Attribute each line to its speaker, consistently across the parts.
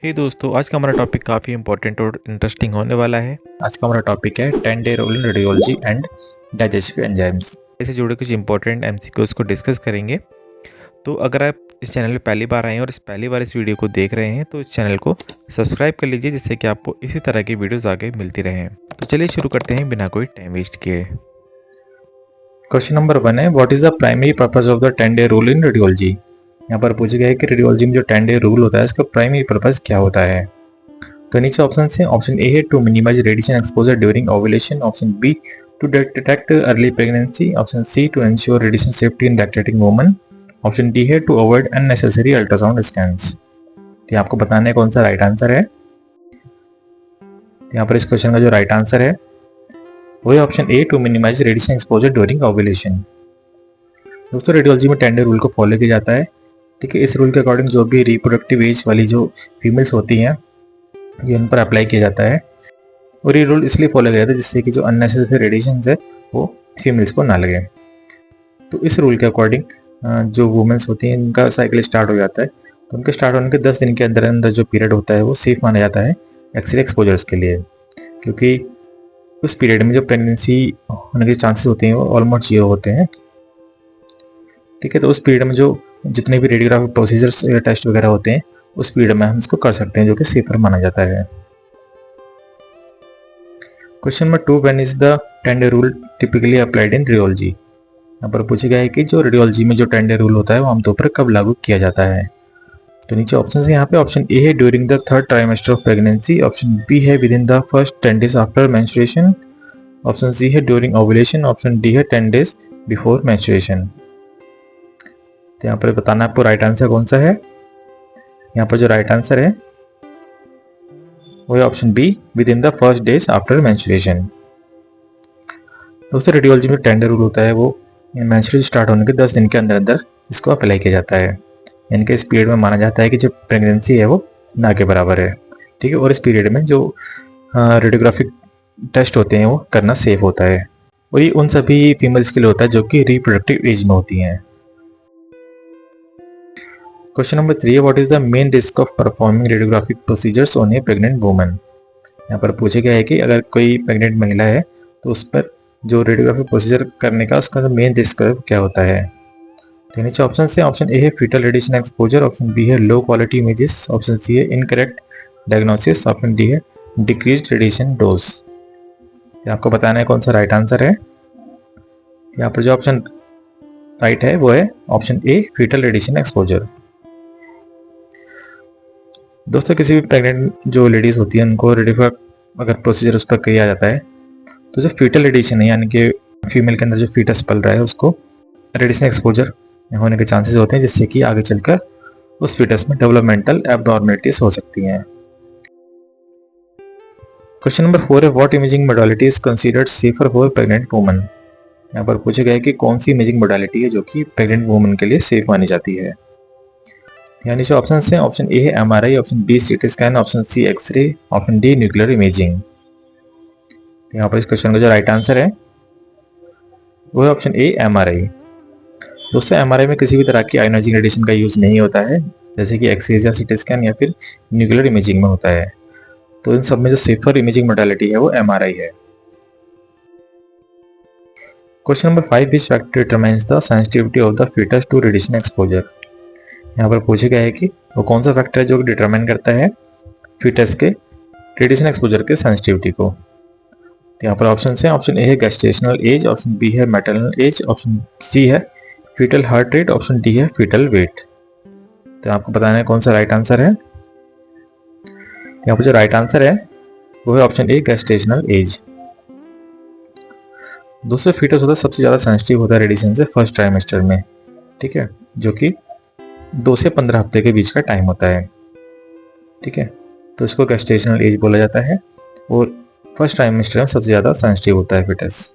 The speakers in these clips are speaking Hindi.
Speaker 1: हे दोस्तों, आज का हमारा टॉपिक काफ़ी इंपॉर्टेंट और इंटरेस्टिंग होने वाला है। आज का हमारा टॉपिक है 10 day rule in radiology and digestive enzymes. इससे जुड़े कुछ इंपॉर्टेंट एमसीक्यूज को डिस्कस करेंगे। तो अगर आप इस चैनल पे पहली बार आए हैं और पहली बार इस वीडियो को देख रहे हैं तो इस चैनल को सब्सक्राइब कर लीजिए, जिससे कि आपको इसी तरह की वीडियोज़ आगे मिलती रहें। तो चलिए शुरू करते हैं बिना कोई टाइम वेस्ट किए। क्वेश्चन नंबर 1 है, what is the primary purpose of the 10 day rule in radiology. यहाँ पर पूछा गया है कि रेडियोलॉजी में जो 10 डे रूल होता है इसका प्राइमरी पर्पस क्या होता है। तो नीचे ऑप्शन है, ऑप्शन ए है to minimise radiation exposure during ovulation, option B to detect early pregnancy, option C to ensure radiation safety in lactating women, option D है to avoid unnecessary ultrasound scans. तो आपको बताना है कौन सा राइट आंसर है। यहाँ पर इस क्वेश्चन का जो राइट आंसर है वो है option A to minimise radiation exposure during ovulation. दोस्तों, रेडियोलॉजी में 10 डे रूल को फॉलो किया जाता है। ठीक है, इस रूल के अकॉर्डिंग जो भी रिप्रोडक्टिव एज वाली जो फीमेल्स होती हैं ये उन पर अप्लाई किया जाता है, और ये रूल इसलिए फॉलो किया जाता है जिससे कि जो अननेसेसरी रेडिएशन है वो फीमेल्स को ना लगे। तो इस रूल के अकॉर्डिंग जो वुमेन्स होती हैं इनका साइकिल स्टार्ट हो जाता है, तो उनके स्टार्ट होने के 10 दिन के अंदर अंदर जो पीरियड होता है वो सेफ माना जाता है एक्सरे एक्सपोजर्स के लिए, क्योंकि उस पीरियड में जो प्रेगनेंसी होने के चांसेस होते हैं वो ऑलमोस्ट 0 होते हैं। ठीक है, तो उस पीरियड में जो जितने भी रेडियोग्राफिक प्रोसीजर्स या टेस्ट वगैरह होते हैं उस पीरियड में हम इसको कर सकते हैं, जो कि सेफर माना जाता है। Question number 2, when is the 10 day rule typically applied in radiology. यहाँ पर पूछा गया है कि जो रेडियोलॉजी में जो 10 डे रूल होता है वो आमतौर पर कब लागू किया जाता है। तो नीचे ऑप्शन है, यहाँ पे ऑप्शन ए है during the 3rd trimester of pregnancy, option B है within the first 10 days after menstruation, option C है ड्यूरिंग ओव्यूलेशन, ऑप्शन डी है 10 डेज बिफोर मेंस्ट्रुएशन। तो यहाँ पर बताना आपको राइट आंसर कौन सा है। यहाँ पर जो राइट आंसर है वो है option be with in the first days after menstruation. दोस्तों, रेडियोलॉजी में 10 डे रूल होता है वो मेंस्ट्रुएशन स्टार्ट होने के 10 दिन के अंदर अंदर इसको अप्लाई किया जाता है। यानी कि इस पीरियड में माना जाता है कि जो प्रेगनेंसी है वो ना के बराबर है। ठीक है, और इस पीरियड में जो रेडियोग्राफिक टेस्ट होते हैं वो करना सेफ होता है, और ये उन सभी फीमेल्स के लिए होता है जो कि रिप्रोडक्टिव एज में होती हैं। क्वेश्चन नंबर 3 है, what is the main risk of performing radiographic procedures on A pregnant woman. यहाँ पर पूछा गया है कि अगर कोई प्रेग्नेंट महिला है तो उस पर जो रेडियोग्राफिक प्रोसीजर करने का उसका जो मेन रिस्क क्या होता है। तो नीचे ऑप्शन है, ऑप्शन ए है foetal radiation exposure, option B है low quality images, option C है इनकरेक्ट डायग्नोसिस, ऑप्शन डी है डिक्रीज्ड रेडिएशन डोज। आपको बताना है कौन सा राइट आंसर है। यहाँ पर जो ऑप्शन राइट है वो है option A fetal radiation exposure. दोस्तों, किसी भी प्रेग्नेंट जो लेडीज होती है उनको रेडियोग्राफिक अगर प्रोसीजर उस पर किया जाता है तो जो फीटल रेडिएशन है यानी कि फीमेल के अंदर जो फीटस पल रहा है उसको रेडिएशन एक्सपोजर होने के चांसेस होते हैं, जिससे कि आगे चलकर उस फीटस में डेवलपमेंटल एब्नॉर्मलिटीज हो सकती हैं। क्वेश्चन नंबर 4 है, what imaging modality is considered safer for pregnant woman. यहाँ पर पूछा गया है कि कौन सी इमेजिंग मोडालिटी है जो कि प्रेग्नेंट वुमन के लिए सेफ मानी जाती है। यानी जो ऑप्शन है, ऑप्शन ए है MRI, option B CT scan, option C X ray, option D nuclear imaging. यहाँ पर इस क्वेश्चन का जो राइट आंसर है वो है ऑप्शन ए एमआरआई। दोस्तों, एमआरआई में किसी भी तरह की आयोनाइजिंग रेडिएशन का यूज नहीं होता है, जैसे कि एक्सरे या सीटी स्कैन या फिर न्यूक्लियर इमेजिंग में होता है। तो इन सब में जो सेफर इमेजिंग मोडालिटी है वो एमआरआई है। Question number 5, which factor determines the sensitivity of the fetus to radiation exposure. यहाँ पर पूछा गया है कि वो कौन सा फैक्टर है जो डिटरमाइन करता है फीटस के रेडिएशन एक्सपोजर के सेंसिटिविटी को। तो यहाँ पर ऑप्शन है, ऑप्शन ए है गेस्टेशनल एज, ऑप्शन बी है मैटरनल एज, ऑप्शन सी है fetal heart rate, option D है फीटल वेट। तो आपको बताना है कौन सा राइट आंसर है। यहाँ पर जो राइट आंसर है वो है ऑप्शन ए गेस्टेशनल एज। दूसरा फीटस होता है सबसे ज़्यादा सेंसिटिव होता है रेडिएशन से फर्स्ट ट्राइमेस्टर में। ठीक है, जो कि 2 से 15 हफ्ते के बीच का टाइम होता है। ठीक है, तो इसको गेस्टेशनल एज बोला जाता है, और फर्स्ट ट्राइमेस्टर में सबसे ज़्यादा सेंसिटिव होता है फीटस।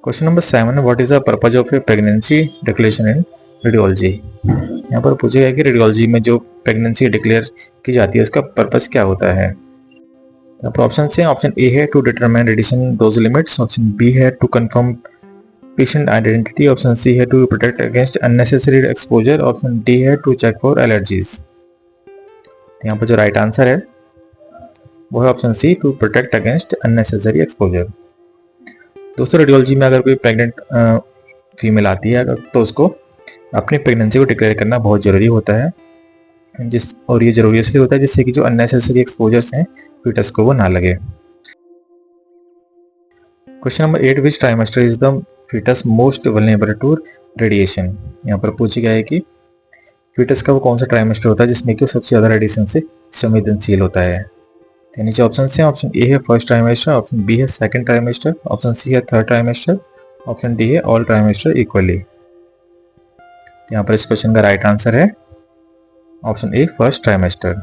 Speaker 1: क्वेश्चन नंबर 7 है, what is the purpose of A pregnancy declaration in radiology. यहाँ पर पूछा गया है कि रेडियोलॉजी में जो प्रेगनेंसी डिक्लेयर की जाती है उसका पर्पस क्या होता है। यहाँ पर ऑप्शन है, ऑप्शन ए है to determine radiation dose limits, option B है to confirm patient identity, option C है to protect against unnecessary exposure, option D है टू चेक फॉर एलर्जीज। तो यहाँ पर जो राइट आंसर है वो है option C, to protect against unnecessary exposure. दोस्तों रेडियोलॉजी में अगर कोई प्रेग्नेंट फीमेल आती है तो उसको अपनी प्रेगनेंसी को डिक्लेयर करना बहुत ज़रूरी होता है, और ये ज़रूरी इसलिए होता है जिससे कि जो अननेसेसरी एक्सपोजर्स हैं फीटस को वो ना लगे। Question number 8, which trimester is the foetus most vulnerable to radiation. यहाँ पर पूछा गया है कि फीटस का वो कौन सा ट्राइमेस्टर होता है जिसमें कि सबसे ज़्यादा रेडिएशन से संवेदनशील होता है। तो नीचे ऑप्शन है, ऑप्शन ए है फर्स्ट ट्राइमेस्टर, ऑप्शन बी है सेकंड ट्राइमेस्टर, ऑप्शन सी है थर्ड ट्राइमेस्टर, ऑप्शन डी है ऑल ट्राइमेस्टर इक्वली। यहाँ पर इस क्वेश्चन का राइट आंसर है ऑप्शन ए, फर्स्ट ट्राइमेस्टर।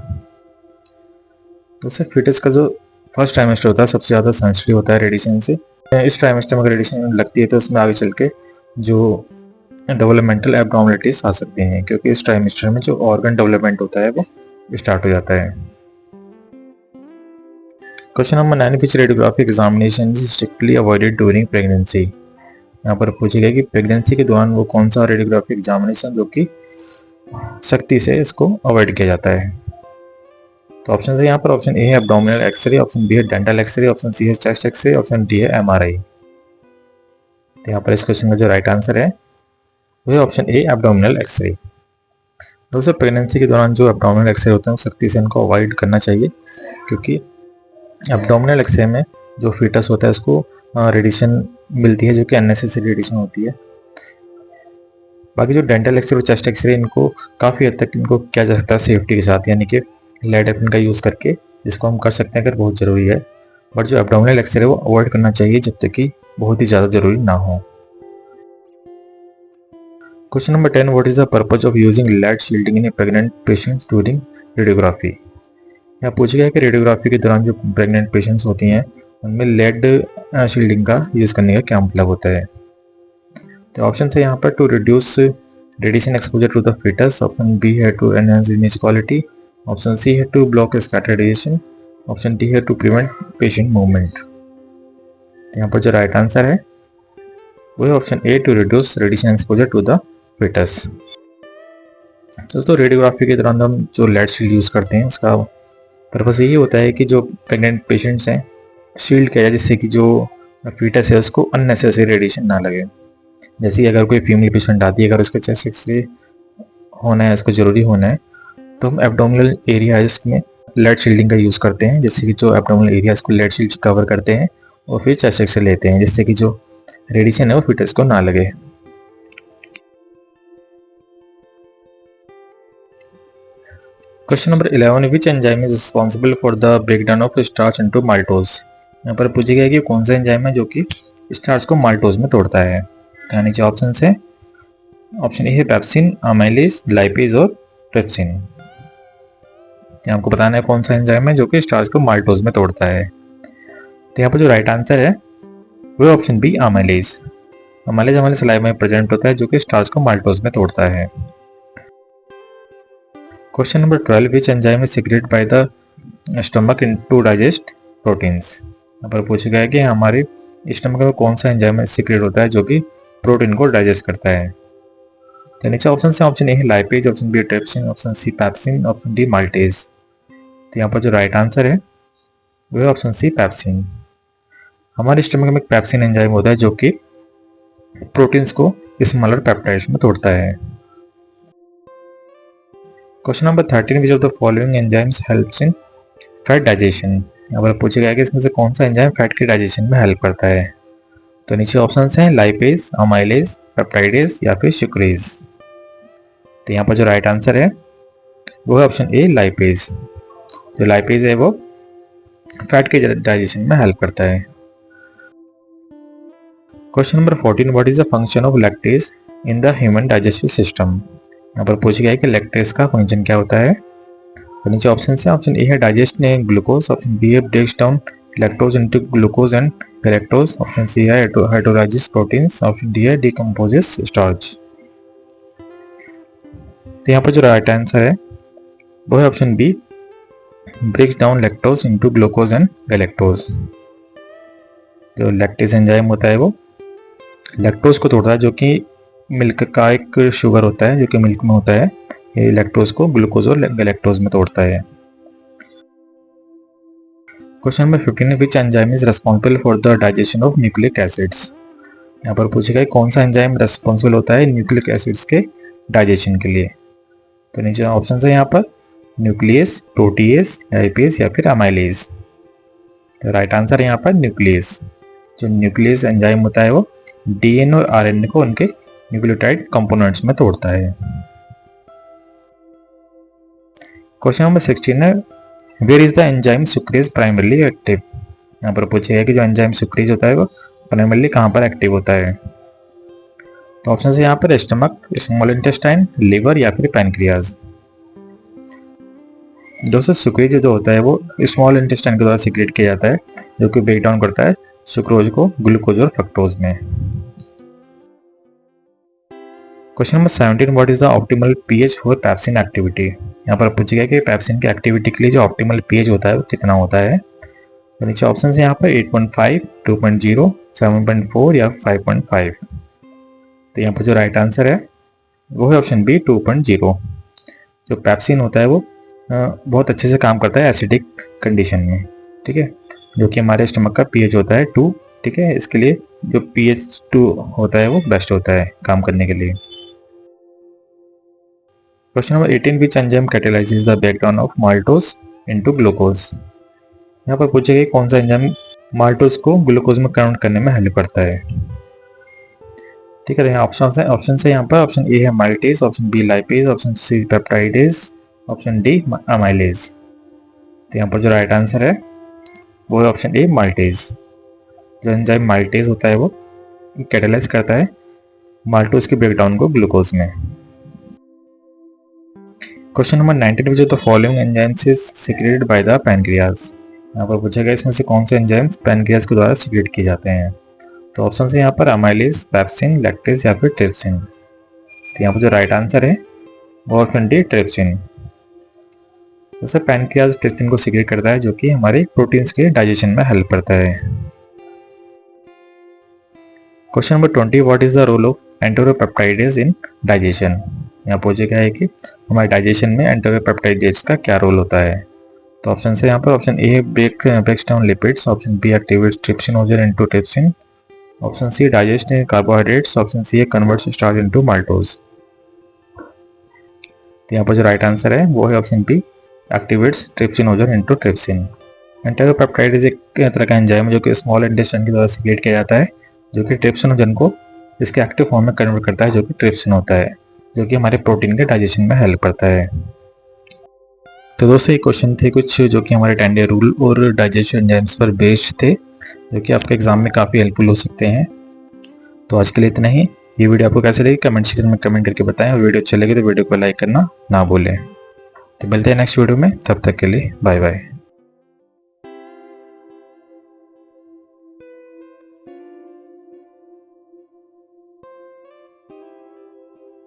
Speaker 1: दोस्तों फीटस का जो फर्स्ट ट्राइमेस्टर होता है सबसे ज़्यादा सेंसिटिव होता है रेडिएशन से। इस ट्राइमेस्टर में अगर रेडिएशन लगती है तो उसमें आगे चल के जो डेवलपमेंटल एब्नॉर्मलिटीज आ सकते हैं, क्योंकि इस ट्राइमेस्टर में जो ऑर्गन डेवलपमेंट होता है वो स्टार्ट हो जाता है। Question number 9, which radiographic examination is strictly avoided during pregnancy. यहाँ पर पूछा गया कि प्रेगनेंसी के दौरान वो कौन सा रेडियोग्राफिक एग्जामिनेशन जो कि सख्ती से इसको अवॉइड किया जाता है। तो ऑप्शन है यहाँ पर, ऑप्शन ए है एब्डोमिनल एक्सरे, ऑप्शन बी है डेंटल एक्सरे, ऑप्शन सी है चेस्ट एक्सरे, ऑप्शन डी है एमआरआई। तो यहाँ पर इस क्वेश्चन का जो राइट आंसर है वो है ऑप्शन ए, एब्डोमिनल एक्सरे। दोस्तों प्रेगनेंसी के दौरान जो एब्डोमिनल एक्सरे होते हैं सख्ती से इनको अवॉइड करना चाहिए, क्योंकि एब्डोमिनल एक्सरे में जो फीटस होता है उसको रेडिएशन मिलती है जो कि अननेसेसरी रेडिएशन होती है। बाकी जो डेंटल एक्सरे और चेस्ट एक्सरे इनको काफ़ी हद तक इनको किया जा सकता है सेफ्टी के साथ, यानी कि लेड एप्रिन का यूज़ करके, जिसको हम कर सकते हैं अगर बहुत ज़रूरी है। बट जो एब्डोमिनल एक्सरे वो अवॉइड करना चाहिए जब तक कि बहुत ही ज़्यादा ज़रूरी ना हो। Question number 10, what is the purpose of using lead shielding in a pregnant patients during radiography. यहाँ पूछा गया है कि रेडियोग्राफी के दौरान जो प्रेग्नेंट पेशेंट्स होती हैं उनमें लेड शील्डिंग का यूज़ करने का क्या मतलब होता है। तो ऑप्शन है यहाँ पर, to reduce radiation exposure to the foetus, option B है to enhance image quality, option C है to block scattered radiation, option D है टू प्रिवेंट पेशेंट मूवमेंट। तो यहाँ पर जो राइट आंसर है वो है option A, to reduce radiation exposure to the foetus. दोस्तों रेडियोग्राफी के दौरान हम जो लेड शील्ड यूज़ करते हैं उसका पर्पस यही होता है कि जो प्रेग्नेंट पेशेंट्स हैं शील्ड किया जाए, जिससे कि जो फीटस है उसको अननेसेसरी रेडिएशन ना लगे। जैसे अगर कोई फीमेल पेशेंट आती है, अगर उसका चेस्ट एक्सरे होना है, उसको ज़रूरी होना है, तो हम एब्डोमिनल एरिया है इसमें लेड शील्डिंग का यूज़ करते हैं, जिससे कि जो एब्डोमिनल एरिया इसको लेड शील्ड कवर करते हैं और फिर चेस्ट एक्सरे लेते हैं, जिससे कि जो रेडिएशन है वो फीटस को ना लगे। Question number 11, which enzyme is responsible for the breakdown of starch into maltose. यहाँ पर पूछा गया है कि कौन सा एंजाइम है जो कि स्टार्च को माल्टोज में तोड़ता है। तो नीचे ऑप्शन है, ऑप्शन ए है पेप्सिन, अमाइलेज, लाइपेज और ट्रिप्सिन। आपको बताना है कौन सा एंजाइम है जो कि स्टार्च को माल्टोज में तोड़ता है। तो यहाँ पर जो राइट आंसर है वो ऑप्शन बी, अमाइलेज। अमाइलेज हमारे सलाइवा में प्रेजेंट होता है जो कि स्टार्च को माल्टोज में तोड़ता है। Question number 12, which enzyme is secreted by the stomach to digest proteins. यहाँ पर पूछा गया है कि हमारे स्टमक में कौन सा एंजाइम सीक्रेट होता है जो कि प्रोटीन को डाइजेस्ट करता है। तो नीचे ऑप्शन है, ऑप्शन ए है lipase, option B trypsin, option C pepsin, option D maltase. तो यहाँ पर जो राइट आंसर है वो है ऑप्शन सी, पेप्सिन। हमारे स्टमक में पेप्सिन एंजाइम होता है जो कि प्रोटीन्स को स्मॉलर पेप्टाइड्स में तोड़ता है। Question number 13, which of the following enzymes helps in fat digestion. यहाँ पर पूछा गया है कि इसमें से कौन सा एंजाइम फैट के डाइजेशन में हेल्प करता है। तो नीचे ऑप्शंस हैं, लाइपेज, अमाइलेज, पेप्टाइडेज या फिर सुक्रेज। तो यहाँ पर जो राइट आंसर है वो है ऑप्शन ए, लाइपेज। जो लाइपेज है वो फैट के डाइजेशन में हेल्प करता है। Question number 14, what is the function of lactase in the human digestive system. यहाँ पर पूछा गया है कि लैक्टेज का फंक्शन क्या होता है। तो नीचे ऑप्शन है, ऑप्शन ए है डाइजेस्ट ग्लूकोज, ऑप्शन बी है breaks down lactose into glucose and galactose, option C है हाइड्रोलाइजिस प्रोटीन्स, ऑप्शन डी है डिकम्पोजेस स्टार्च। तो यहाँ पर जो राइट आंसर है वो है option B, breaks down lactose into glucose and galactose. जो लैक्टेज एंजाइम होता है वो लैक्टोज को तोड़ता है, जो कि मिल्क का एक शुगर होता है जो कि मिल्क में होता है। ये लैक्टोज को ग्लूकोज और गैलेक्टोज में तोड़ता है। क्वेश्चन नंबर 15 है विच enzyme is responsible for the digestion of nucleic acids. यहाँ पर पूछेगा कौन सा एंजाइम रिस्पॉन्सिबल होता है न्यूक्लिक एसिड्स के डाइजेशन के लिए। तो नीचे ऑप्शन है यहाँ पर न्यूक्लियस, प्रोटीएस, लाइपेज या फिर अमाइलेज। तो राइट आंसर है यहाँ पर न्यूक्लियस। जो न्यूक्लियस एंजाइम होता है वो डीएनए और आरएनए को उनके न्यूक्लियोटाइड कंपोनेंट्स में तोड़ता है। क्वेश्चन नंबर 16 है where is the enzyme sucrase primarily active. यहाँ पर पूछेगा कि जो एंजाइम सुक्रेज होता है वो प्राइमरली कहाँ पर एक्टिव होता है। तो ऑप्शन है यहाँ पर स्टमक, स्मॉल इंटेस्टाइन, लिवर या फिर पैनक्रियाज। दोस्तों सुक्रेज जो होता है वो स्मॉल इंटेस्टाइन के द्वारा सीक्रेट किया जाता है, जो कि ब्रेक डाउन करता है सुक्रोज को ग्लूकोज और फ्रक्टोज में। Question number 17 what is the optimal pH for pepsin activity. यहाँ पर पूछेगा कि पेप्सिन की एक्टिविटी के लिए जो ऑप्टिमल पीएच होता है वो कितना होता है। तो नीचे ऑप्शन है यहाँ पर 8.5, 2.0, 7.4 या 5.5। तो यहाँ पर जो राइट आंसर है वो है ऑप्शन बी 2.0। जो पेप्सिन होता है वो बहुत अच्छे से काम करता है एसिडिक कंडीशन में, ठीक है, जो कि हमारे स्टमक का पीएच होता है 2, ठीक है। इसके लिए जो पीएच 2 होता है वो बेस्ट होता है काम करने के लिए। Question number 18 which enzyme catalyses the breakdown of maltose into glucose. यहाँ पर पूछेगा कौन सा एंजाइम माल्टोज को ग्लूकोज में कन्वर्ट करने में हेल्प करता है, ठीक है। ऑप्शन है यहाँ पर ऑप्शन ए है maltase, option B lipase, option C peptidase, option D amylase. तो यहाँ पर जो राइट आंसर है वो है ऑप्शन ए माल्टेज। जो एंजाइम माल्टेज होता है वो कैटेलाइज करता है माल्टोज के ब्रेकडाउन को ग्लूकोज में। Question number 19 which of the following enzymes is secreted by the pancreas. यहाँ पर पूछेगा इसमें से कौन से एंजाइम्स पैनक्रियाज के द्वारा सीक्रेट किए जाते हैं। तो ऑप्शन है यहाँ पर अमाइलेज, पेप्सिन, लैक्टेज या फिर ट्रिप्सिन। तो यहाँ पर जो राइट आंसर है वो ऑप्शन डी ट्रिप्सिन। जैसे पैनक्रियाज ट्रिप्सिन को सीक्रेट करता है जो कि हमारे प्रोटीन्स के डाइजेशन में हेल्प करता है। Question number 20 what is the role of enteropeptidase in digestion. यहाँ पूछेगा है कि हमारे डाइजेशन में एंटेरोपेप्टाइडेज का क्या रोल होता है। तो ऑप्शन है यहाँ पर option A breaks down lipids, option B activates trypsinogen into trypsin, option C digest carbohydrates, option C converts starch into maltose. तो यहाँ पर जो राइट आंसर है वो है option B activates trypsinogen into trypsin. Enteropeptidase एक तरह का एंजाइम है जो कि स्मॉल इंटेस्टाइन के द्वारा सीक्रेट किया जाता है, जो कि ट्रिप्सिनोजन को इसके एक्टिव फॉर्म में कन्वर्ट करता है, जो कि ट्रिप्सिन होता है, जो कि हमारे प्रोटीन के डाइजेशन में हेल्प करता है। तो दोस्तों ये क्वेश्चन थे कुछ जो कि हमारे 10 डे रूल और डाइजेशन एंजाइम्स पर बेस्ड थे, जो कि आपके एग्जाम में काफ़ी हेल्पफुल हो सकते हैं। तो आज के लिए इतना ही। ये वीडियो आपको कैसे लगी कमेंट सेक्शन में कमेंट करके बताएं, और वीडियो अच्छी लगी तो वीडियो को लाइक करना ना भूलें। तो मिलते हैं नेक्स्ट वीडियो में, तब तक के लिए बाय बाय।